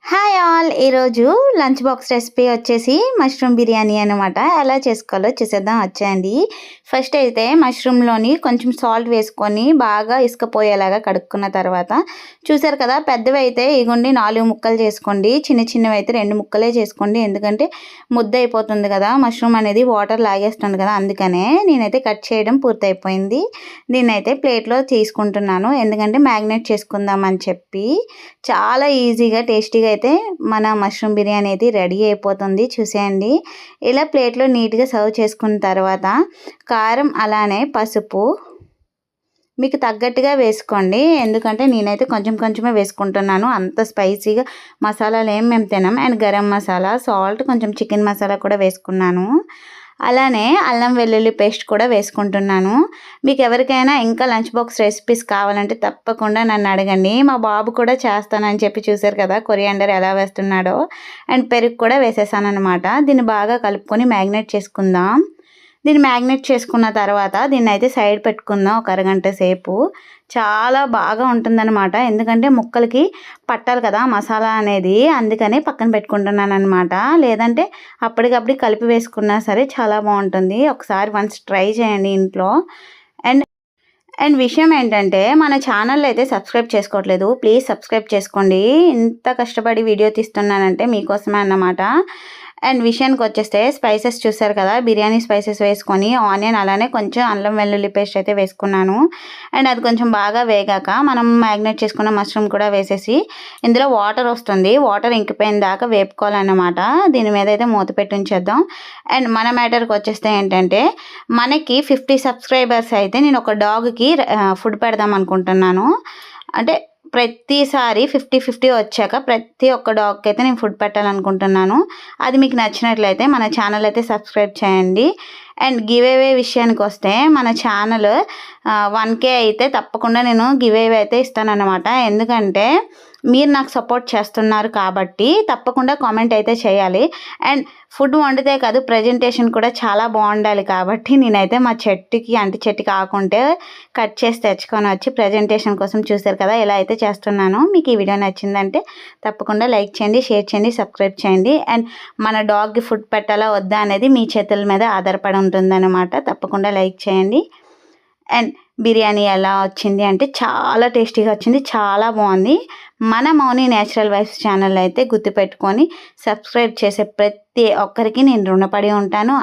Hi all! ఈరోజు lunch box recipe వచ్చేసి mushroom biryani అనమాట. ఎలా చేసుకోవాలో చూసేద్దాం వచ్చేయండి. ఫస్ట్ అయితే మష్రూమ్‌లోని కొంచెం సాల్ట్ వేసుకొని బాగా ఇసుకపోయేలాగా కడుక్కున్న తర్వాత చూసారు కదా! పెద్దవైతే ఇగోండి 4 ముక్కలు చేసుకోండి. చిన్న చిన్నవైతే 2 ముక్కలే చేసుకోండి. ఎందుకంటే ముద్ద అయిపోతుంది కదా! మష్రూమ్ అనేది వాటర్ లాగేస్తుంది కదా! అందుకనే నేనైతే కట్ చేయడం పూర్తయిపోయింది. దీన్నైతే ప్లేట్‌లో తీసుకుంటున్నాను. ఎందుకంటే మ్యాగ్నేట్ చేసుకుందామని చెప్పి. చాలా ఈజీగా టేస్టీగా అయితే మన మష్రూమ్ బిర్యానీ అయితే రెడీ అయిపోతుంది. చూసేయండి. ఇలా ప్లేట్లో నీట్‌గా సర్వ్ చేసుకున్న తర్వాత కారం అలానే పసుపు మీకు తగ్గట్టుగా వేసుకోండి. ఎందుకంటే నేనైతే కొంచెం కొంచెమే వేసుకుంటున్నాను. అంత స్పైసీగా మసాలాలు మేము తినం. అండ్ గరం మసాలా, సాల్ట్, కొంచెం చికెన్ మసాలా కూడా వేసుకున్నాను. అలానే అల్లం వెల్లుల్లి పేస్ట్ కూడా వేసుకుంటున్నాను. మీకు ఎవరికైనా ఇంకా లంచ్ బాక్స్ రెసిపీస్ కావాలంటే తప్పకుండా నన్ను అడగండి. మా బాబు కూడా చేస్తానని చెప్పి చూసారు కదా! కొరియాండర్ ఎలా వేస్తున్నాడో. అండ్ పెరుగు కూడా వేసేసాననమాట. దీన్ని బాగా కలుపుకొని మ్యాగ్నేట్ చేసుకుందాం. దీన్ని మ్యాగ్నేట్ చేసుకున్న తర్వాత దీన్నైతే సైడ్ పెట్టుకుందాం ఒక అరగంట సేపు. చాలా బాగా ఉంటుందన్నమాట. ఎందుకంటే ముక్కలకి పట్టాలి కదా మసాలా అనేది. అందుకని పక్కన పెట్టుకుంటున్నానన్నమాట. లేదంటే అప్పటికప్పుడు కలిపి వేసుకున్నా సరే చాలా బాగుంటుంది. ఒకసారి వన్స్ ట్రై చేయండి ఇంట్లో. అండ్ అండ్ విషయం ఏంటంటే మన ఛానల్ అయితే సబ్స్క్రైబ్ చేసుకోవట్లేదు. ప్లీజ్ సబ్స్క్రైబ్ చేసుకోండి. ఇంత కష్టపడి వీడియో తీస్తున్నానంటే మీకోసమే అన్నమాట. అండ్ విషయానికి వచ్చేస్తే స్పైసెస్ చూసారు కదా! బిర్యానీ స్పైసెస్ వేసుకొని ఆనియన్ అలానే కొంచెం అల్లం వెల్లుల్లి పేస్ట్ అయితే వేసుకున్నాను. అండ్ అది కొంచెం బాగా వేగాక మనం మ్యాగ్నేట్ చేసుకున్న మష్రూమ్ కూడా వేసేసి ఇందులో వాటర్ వస్తుంది. వాటర్ ఇంకిపోయిన దాకా వేపుకోవాలన్నమాట. దీని మీద అయితే మూత పెట్టి ఉంచేద్దాం. అండ్ మన మ్యాటర్కి వచ్చేస్తే ఏంటంటే మనకి 50 సబ్స్క్రైబర్స్ అయితే నేను ఒక డాగ్కి ఫుడ్ పెడదాం అనుకుంటున్నాను. అంటే ప్రతిసారి 50-50 వచ్చాక ప్రతి ఒక్క డాగ్కి అయితే నేను ఫుడ్ పెట్టాలనుకుంటున్నాను. అది మీకు నచ్చినట్లయితే మన ఛానల్ అయితే సబ్స్క్రైబ్ చేయండి. అండ్ గివ్ అవే విషయానికి వస్తే మన ఛానల్ 1K అయితే తప్పకుండా నేను గివ్ అవే అయితే ఇస్తానన్నమాట. ఎందుకంటే మీరు నాకు సపోర్ట్ చేస్తున్నారు కాబట్టి తప్పకుండా కామెంట్ అయితే చేయాలి. అండ్ ఫుడ్ వండితే కాదు ప్రజెంటేషన్ కూడా చాలా బాగుండాలి కాబట్టి నేనైతే మా చెట్టుకి అంటి చెట్టుకి ఆకుంటే కట్ చేసి తెచ్చుకొని వచ్చి ప్రజెంటేషన్ కోసం చూసారు కదా ఎలా అయితే చేస్తున్నాను. మీకు ఈ వీడియో నచ్చిందంటే తప్పకుండా లైక్ చేయండి, షేర్ చేయండి, సబ్స్క్రైబ్ చేయండి. అండ్ మన డాగ్కి ఫుడ్ పెట్టాలా వద్దా అనేది మీ చేతుల మీద ఆధారపడి ఉంటుందన్నమాట. తప్పకుండా లైక్ చేయండి. అండ్ బిర్యానీ ఎలా వచ్చింది అంటే చాలా టేస్టీగా వచ్చింది, చాలా బాగుంది. మన మౌని న్యాచురల్ వైఫ్స్ ఛానల్ అయితే గుర్తుపెట్టుకొని సబ్స్క్రైబ్ చేసే ప్రతి ఒక్కరికి నేను రుణపడి ఉంటాను.